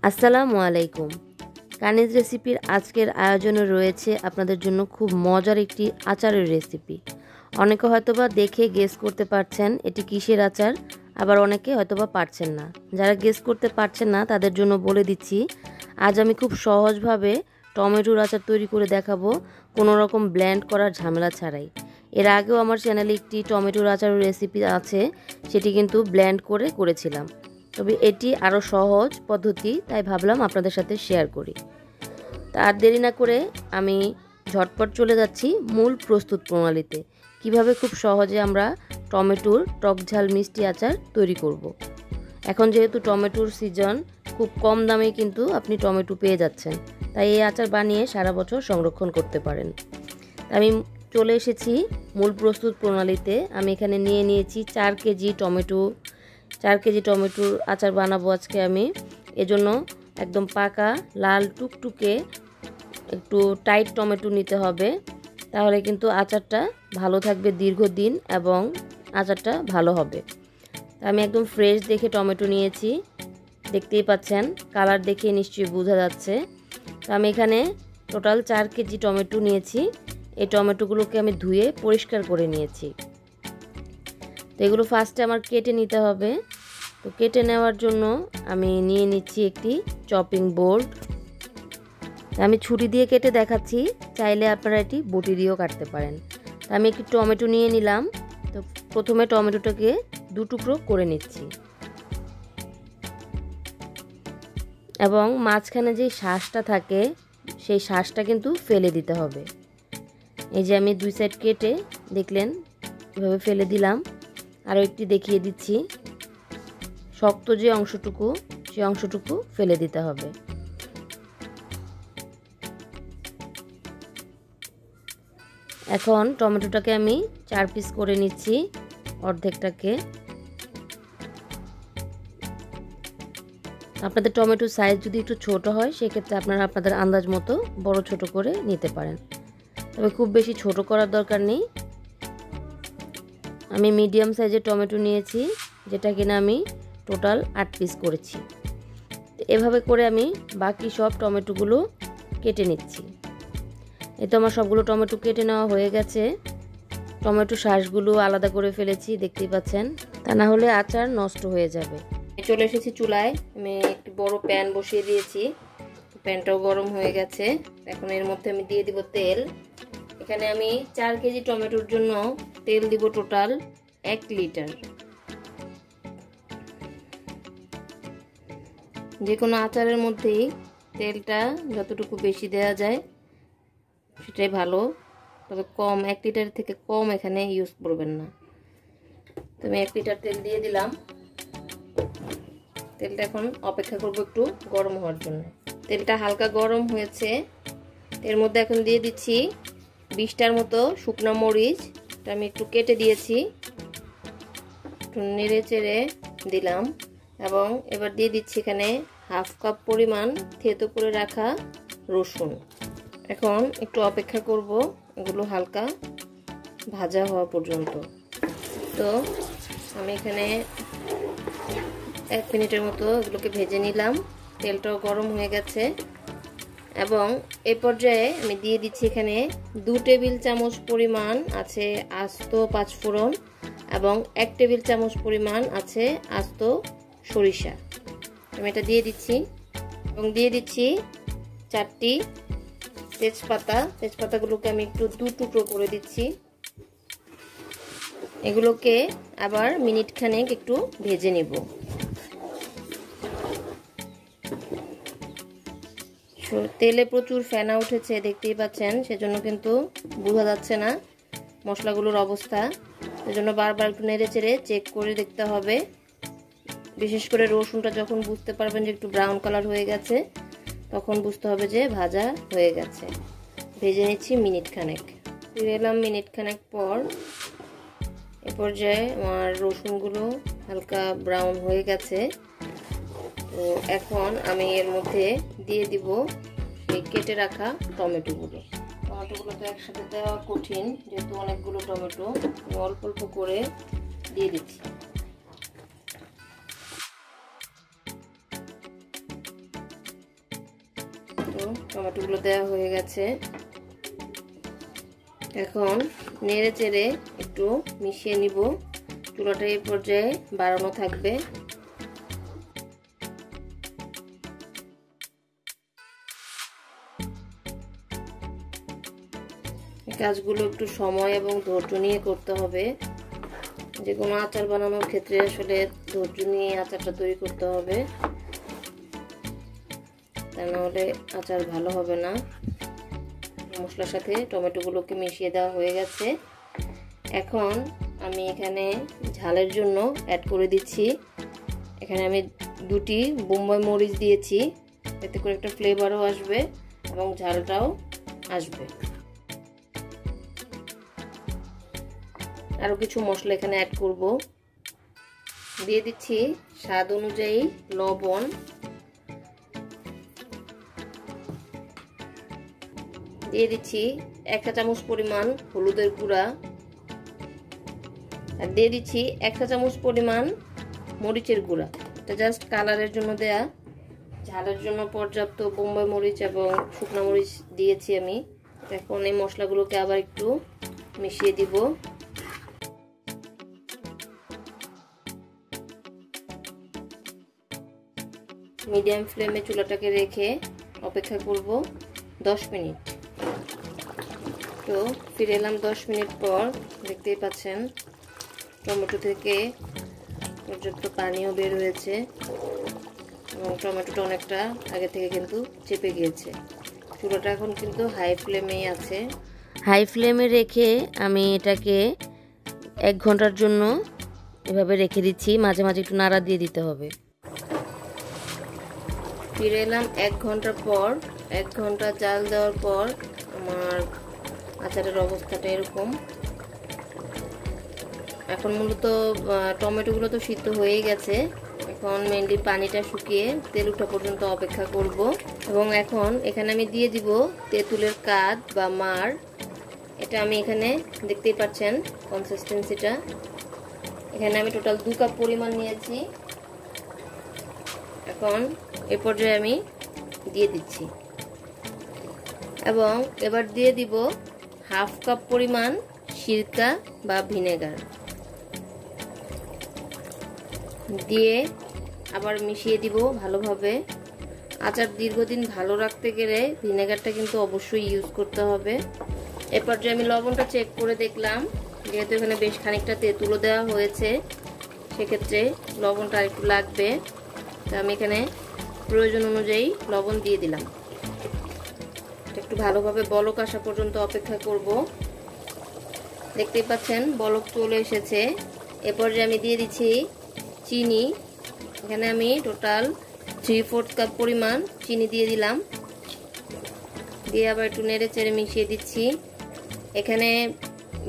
আসসালামু আলাইকুম। কানিজ রেসিপির আজকের আয়োজনে রয়েছে আপনাদের জন্য খুব মজার একটি আচারের রেসিপি। অনেকে হয়তোবা দেখে গেস করতে পারছেন এটি কিসের আচার, আবার অনেকে হয়তোবা পারছেন না। যারা গেস করতে পারছেন না তাদের জন্য বলে দিচ্ছি, আজ আমি খুব সহজভাবে টমেটোর আচার তৈরি করে দেখাবো, কোনো রকম ব্লেন্ড করার ঝামেলা ছাড়াই। এর আগেও আমার চ্যানেলে একটি টমেটোর আচারের রেসিপি আছে, সেটি কিন্তু ব্লেন্ড করে করেছিলাম। তবে এটি আরও সহজ পদ্ধতি, তাই ভাবলাম আপনাদের সাথে শেয়ার করি। তা আর দেরি না করে আমি ঝটপট চলে যাচ্ছি মূল প্রস্তুত প্রণালীতে, কিভাবে খুব সহজে আমরা টমেটোর টক ঝাল মিষ্টি আচার তৈরি করব। এখন যেহেতু টমেটোর সিজন, খুব কম দামে কিন্তু আপনি টমেটো পেয়ে যাচ্ছেন, তাই এই আচার বানিয়ে সারা বছর সংরক্ষণ করতে পারেন। আমি চলে এসেছি মূল প্রস্তুত প্রণালীতে। আমি এখানে নিয়ে নিয়েছি 4 কেজি টমেটো। 4 কেজি টমেটোর আচার বানাবো আজকে আমি। এজন্য একদম পাকা লাল টুকটুকে একটু টাইট টমেটো নিতে হবে, তাহলে কিন্তু আচারটা ভালো থাকবে দীর্ঘদিন এবং আচারটা ভালো হবে। আমি একদম ফ্রেশ দেখে টমেটো নিয়েছি, দেখতেই পাচ্ছেন, কালার দেখে নিশ্চয়ই বোঝা যাচ্ছে। তো আমি এখানে টোটাল 4 কেজি টমেটো নিয়েছি। এই টমেটোগুলোকে আমি ধুয়ে পরিষ্কার করে নিয়েছি। তো এগুলো ফার্স্টে আমার কেটে নিতে হবে। তো কেটে নেওয়ার জন্য আমি নিয়ে নিচ্ছি একটি চপিং বোর্ড। আমি ছুরি দিয়ে কেটে দেখাচ্ছি, চাইলে আপনারা এটি বটি দিয়েও কাটতে পারেন। তো আমি একটি টমেটো নিয়ে নিলাম। তো প্রথমে টমেটোটাকে 2 টুকরো করে নিচ্ছি এবং মাঝখানে যে শ্বাসটা থাকে সেই শ্বাসটা কিন্তু ফেলে দিতে হবে। এই যে আমি 2 সাইড কেটে দেখলেন এভাবে ফেলে দিলাম। আরও একটি দেখিয়ে দিচ্ছি, শক্ত যে অংশটুকু সেই অংশটুকু ফেলে দিতে হবে। এখন টমেটোটাকে আমি 4 পিস করে নিচ্ছি, অর্ধেকটাকে। আপনাদের টমেটোর সাইজ যদি একটু ছোট হয় সেক্ষেত্রে আপনারা আপনাদের আন্দাজ মতো বড় ছোট করে নিতে পারেন, তবে খুব বেশি ছোট করার দরকার নেই। আমি মিডিয়াম সাইজের টমেটো নিয়েছি, যেটা কিনা আমি টোটাল 8 পিস করেছি। এভাবে করে আমি বাকি সব টমেটোগুলো কেটে নিচ্ছি। এই তো আমার সবগুলো টমেটো কেটে নেওয়া হয়ে গেছে। টমেটো শ্বাসগুলো আলাদা করে ফেলেছি, দেখতেই পাচ্ছেন, তা না হলে আচার নষ্ট হয়ে যাবে। চলে এসেছি চুলায়। আমি একটি বড় প্যান বসিয়ে দিয়েছি, প্যানটাও গরম হয়ে গেছে। এখন এর মধ্যে আমি দিয়ে দিব তেল। এখানে আমি 4 কেজি টমেটোর জন্য তেল দিব টোটাল 1 লিটার। যে কোনো আচারের মধ্যেই তেলটা যতটুকু বেশি দেওয়া যায় সেটাই ভালো, তবে কম, 1 লিটার থেকে কম এখানে ইউজ করবেন না। তো আমি 1 লিটার তেল দিয়ে দিলাম। তেলটা এখন অপেক্ষা করব একটু গরম হওয়ার জন্য। তেলটা হালকা গরম হয়েছে, এর মধ্যে এখন দিয়ে দিচ্ছি 20টার মতো শুকনো মরিচ। এটা আমি একটু কেটে দিয়েছি, একটু নেড়ে চেড়ে দিলাম। এবং এবার দিয়ে দিচ্ছি এখানে 1/2 কাপ পরিমাণ থেতো করে রাখা রসুন। এখন একটু অপেক্ষা করব এগুলো হালকা ভাজা হওয়া পর্যন্ত। তো আমি এখানে 1 মিনিটের মতো এগুলোকে ভেজে নিলাম। তেলটাও গরম হয়ে গেছে এবং এই পর্যায়ে আমি দিয়ে দিচ্ছি এখানে 2 টেবিল চামচ পরিমাণ আছে আস্ত 5 ফোড়ন এবং 1 টেবিল চামচ পরিমাণ আছে আস্ত সরিষা। আমি এটা দিয়ে দিচ্ছি এবং দিয়ে দিচ্ছি 4টি তেজপাতা। তেজপাতাগুলোকে আমি একটু 2 টুকরো করে দিচ্ছি। এগুলোকে আবার মিনিট খানেক একটু ভেজে নিব। তেলে প্রচুর ফেনা উঠেছে, দেখতেই পাচ্ছেন, সেজন্য কিন্তু বোঝা যাচ্ছে না মশলাগুলোর অবস্থা। সেজন্য বারবার একটু নেড়ে চেড়ে চেক করে দেখতে হবে। বিশেষ করে রসুনটা যখন বুঝতে পারবেন যে একটু ব্রাউন কালার হয়ে গেছে, তখন বুঝতে হবে যে ভাজা হয়ে গেছে। ভেজে নিচ্ছি মিনিট খানেক। ফিরে এলাম মিনিট খানেক পর। এ পর্যায়ে আমার রসুনগুলো হালকা ব্রাউন হয়ে গেছে। তো এখন আমি এর মধ্যে দিয়ে দিব এই কেটে রাখা টমেটোগুলো। টমেটোগুলো তো একসাথে দেওয়া কঠিন, যেহেতু অনেকগুলো টমেটো, অল্প অল্প করে দিয়ে দিচ্ছি। তো টমেটোগুলো দেওয়া হয়ে গেছে। এখন নেড়ে চেড়ে একটু মিশিয়ে নিব। চুলাটা এই পর্যায়ে বাড়ানো থাকবে। কাজগুলো একটু সময় এবং ধৈর্য নিয়ে করতে হবে। যে কোনো আচার বানানোর ক্ষেত্রে আসলে ধৈর্য নিয়ে আচারটা তৈরি করতে হবে, তা নাহলে আচার ভালো হবে না। মশলার সাথে টমেটোগুলোকে মিশিয়ে দেওয়া হয়ে গেছে। এখন আমি এখানে ঝালের জন্য অ্যাড করে দিচ্ছি। এখানে আমি 2টি বোম্বাই মরিচ দিয়েছি, এতে করে একটা ফ্লেভারও আসবে এবং ঝালটাও আসবে। আরও কিছু মশলা এখানে অ্যাড করব। দিয়ে দিচ্ছি স্বাদ অনুযায়ী লবণ, দিয়ে দিচ্ছি 1 চা চামচ পরিমাণ হলুদের গুঁড়া, আর দিয়ে দিচ্ছি 1 চা চামচ পরিমাণ মরিচের গুঁড়া। এটা জাস্ট কালারের জন্য দেয়া। ঝালের জন্য পর্যাপ্ত বোম্বাই মরিচ এবং শুকনো মরিচ দিয়েছি আমি। এখন এই মশলাগুলোকে আবার একটু মিশিয়ে দিব। মিডিয়াম ফ্লেমে চুলাটাকে রেখে অপেক্ষা করব 10 মিনিট। তো ফিরে এলাম 10 মিনিট পর। দেখতেই পাচ্ছেন টমেটো থেকে পর্যাপ্ত পানিও বের হয়েছে এবং টমেটোটা অনেকটা আগে থেকে কিন্তু চেপে গিয়েছে। চুলাটা এখন কিন্তু হাই ফ্লেমেই আছে। হাই ফ্লেমে রেখে আমি এটাকে 1 ঘন্টার জন্য এভাবে রেখে দিচ্ছি। মাঝে মাঝে একটু নাড়া দিয়ে দিতে হবে। ফিরে এলাম 1 ঘন্টা পর। 1 ঘন্টা জাল দেওয়ার পর আমার আচারের অবস্থাটা এরকম। এখন মূলত টমেটোগুলো তো সিদ্ধ হয়েই গেছে। এখন মেনলি পানিটা শুকিয়ে তেল ওঠা পর্যন্ত অপেক্ষা করব। এবং এখন এখানে আমি দিয়ে দিব তেঁতুলের কাদ বা মাড়। এটা আমি এখানে দেখতেই পাচ্ছেন কনসিস্টেন্সিটা। এখানে আমি টোটাল 2 কাপ পরিমাণ নিয়েছি। এখন এই পর্যায়ে আমি দিয়ে দিচ্ছি এবং এবার দিয়ে দিব 1/2 কাপ পরিমাণ সিরকা বা ভিনেগার, দিয়ে আবার মিশিয়ে দিব ভালোভাবে। আচার দীর্ঘদিন ভালো রাখতে গেলে ভিনেগারটা কিন্তু অবশ্যই ইউজ করতে হবে। এ পর্যায়ে আমি লবণটা চেক করে দেখলাম, যেহেতু এখানে বেশ খানিকটা তেঁতুলও দেওয়া হয়েছে, সেক্ষেত্রে লবণটা একটু লাগবে। তো আমি এখানে প্রয়োজন অনুযায়ী লবণ দিয়ে দিলাম। একটু ভালোভাবে বলক আসা পর্যন্ত অপেক্ষা করব। দেখতেই পাচ্ছেন বলক চলে এসেছে। এ পর্যায়ে আমি দিয়ে দিচ্ছি চিনি। এখানে আমি টোটাল 3/4 কাপ পরিমাণ চিনি দিয়ে দিলাম। দিয়ে আবার একটু নেড়ে চেড়ে মিশিয়ে দিচ্ছি। এখানে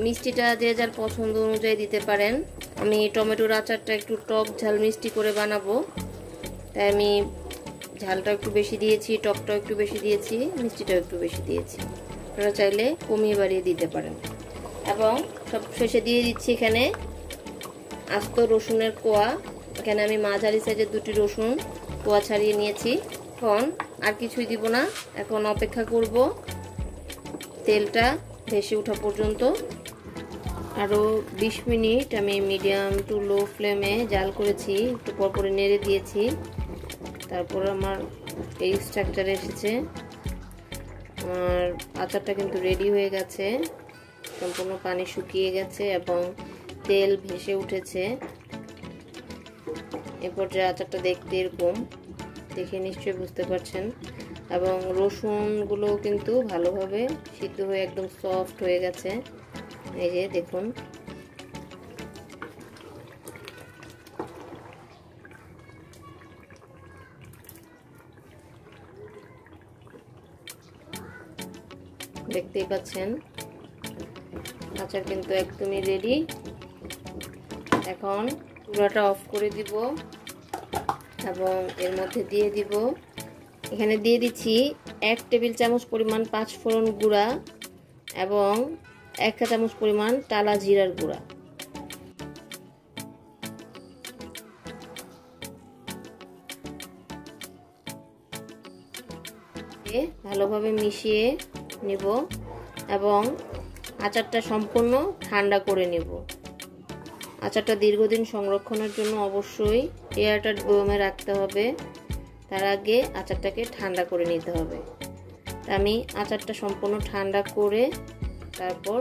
মিষ্টিটা যে যার পছন্দ অনুযায়ী দিতে পারেন। আমি টমেটোর আচারটা একটু টক ঝাল মিষ্টি করে বানাবো, তাই আমি ঝালটা একটু বেশি দিয়েছি, টকটাও একটু বেশি দিয়েছি, মিষ্টিটাও একটু বেশি দিয়েছি। আপনারা চাইলে কমিয়ে বাড়িয়ে দিতে পারেন। এবং সব শেষে দিয়ে দিচ্ছি এখানে আস্ত রসুনের কোয়া। এখানে আমি মাঝারি সাইজের 2টি রসুন কোয়া ছাড়িয়ে নিয়েছি। এখন আর কিছুই দিব না, এখন অপেক্ষা করব তেলটা ভেসে ওঠা পর্যন্ত। আরও 20 মিনিট আমি মিডিয়াম টু লো ফ্লেমে জাল করেছি, একটু পরপরে নেড়ে দিয়েছি। তারপর আমার এই স্ট্রাকচারে এসেছে। আমার আচারটা কিন্তু রেডি হয়ে গেছে, সম্পূর্ণ পানি শুকিয়ে গেছে এবং তেল ভেসে উঠেছে। এ পর্যায়ে আচারটা দেখতে এরকম, দেখে নিশ্চয়ই বুঝতে পারছেন। এবং রসুনগুলো কিন্তু ভালোভাবে সিদ্ধ হয়ে একদম সফট হয়ে গেছে। এই যে দেখুন, দেখতেই পাচ্ছেন আচার কিন্তু একদমই রেডি। এখন চুলাটা অফ করে দিব এবং এর মধ্যে দিয়ে দিব, এখানে দিয়ে দিচ্ছি 1 টেবিল চামচ পরিমাণ 5 ফোড়ন গুঁড়া এবং 1 চা চামচ পরিমাণ টালা জিরার গুঁড়া। ভালোভাবে মিশিয়ে নিব এবং আচারটা সম্পূর্ণ ঠান্ডা করে নিব। আচারটা দীর্ঘদিন সংরক্ষণের জন্য অবশ্যই এয়ারটাইট বয়মে রাখতে হবে। তার আগে আচারটাকে ঠান্ডা করে নিতে হবে। আমি আচারটা সম্পূর্ণ ঠান্ডা করে তারপর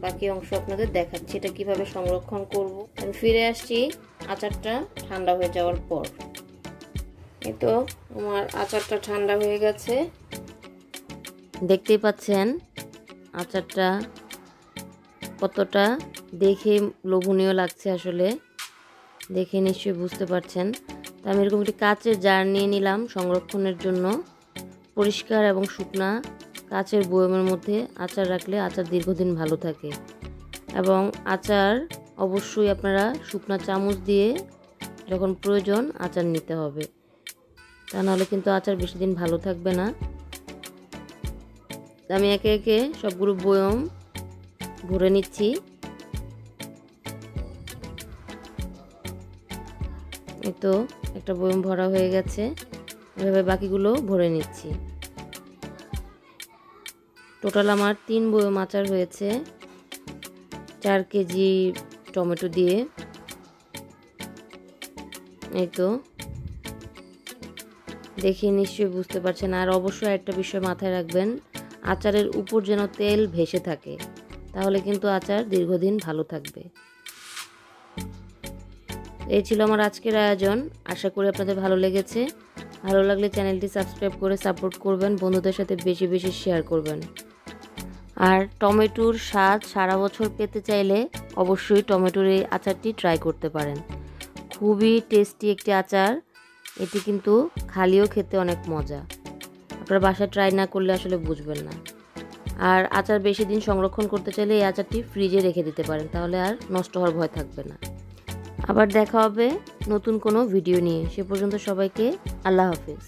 বাকি অংশ আপনাদের দেখাচ্ছি এটা কিভাবে সংরক্ষণ করব। আমি ফিরে আসছি আচারটা ঠান্ডা হয়ে যাওয়ার পর। এই তো আমার আচারটা ঠান্ডা হয়ে গেছে, দেখতেই পাচ্ছেন আচারটা কতটা দেখে লোভনীয় লাগছে। আসলে দেখে নিশ্চয়ই বুঝতে পারছেন। তো আমি এরকম একটি কাচের জার নিয়ে নিলাম সংরক্ষণের জন্য। পরিষ্কার এবং শুকনা কাচের বয়মের মধ্যে আচার রাখলে আচার দীর্ঘদিন ভালো থাকে। এবং আচার অবশ্যই আপনারা শুকনা চামচ দিয়ে যখন প্রয়োজন আচার নিতে হবে, তা নাহলে কিন্তু আচার বেশি দিন ভালো থাকবে না। আমি একে একে সবগুলো বয়ম ভরে নিচ্ছি। এই তো একটা বয়ম ভরা হয়ে গেছে, এভাবে বাকিগুলো ভরে নিচ্ছি। টোটাল আমার 3 বয়ম আচার হয়েছে 4 কেজি টমেটো দিয়ে। এই তো দেখে নিশ্চয়ই বুঝতে পারছেন। আর অবশ্যই একটা বিষয় মাথায় রাখবেন, আচারের উপর যেন তেল ভেসে থাকে, তাহলে কিন্তু আচার দীর্ঘদিন ভালো থাকবে। এই ছিল আমার আজকের আয়োজন। আশা করি আপনাদের ভালো লেগেছে। ভালো লাগলে চ্যানেলটি সাবস্ক্রাইব করে সাপোর্ট করবেন, বন্ধুদের সাথে বেশি বেশি শেয়ার করবেন। আর টমেটোর স্বাদ সারা বছর পেতে চাইলে অবশ্যই টমেটোর এই আচারটি ট্রাই করতে পারেন। খুবই টেস্টি একটি আচার, এটি কিন্তু খালিও খেতে অনেক মজা। আপনারা বাসায় ট্রাই না করলে আসলে বুঝবেন না। আর আচার বেশি দিন সংরক্ষণ করতে চাইলে এই আচারটি ফ্রিজে রেখে দিতে পারেন, তাহলে আর নষ্ট হওয়ার ভয় থাকবে না। আবার দেখা হবে নতুন কোনো ভিডিও নিয়ে। সে পর্যন্ত সবাইকে আল্লাহ হাফেজ।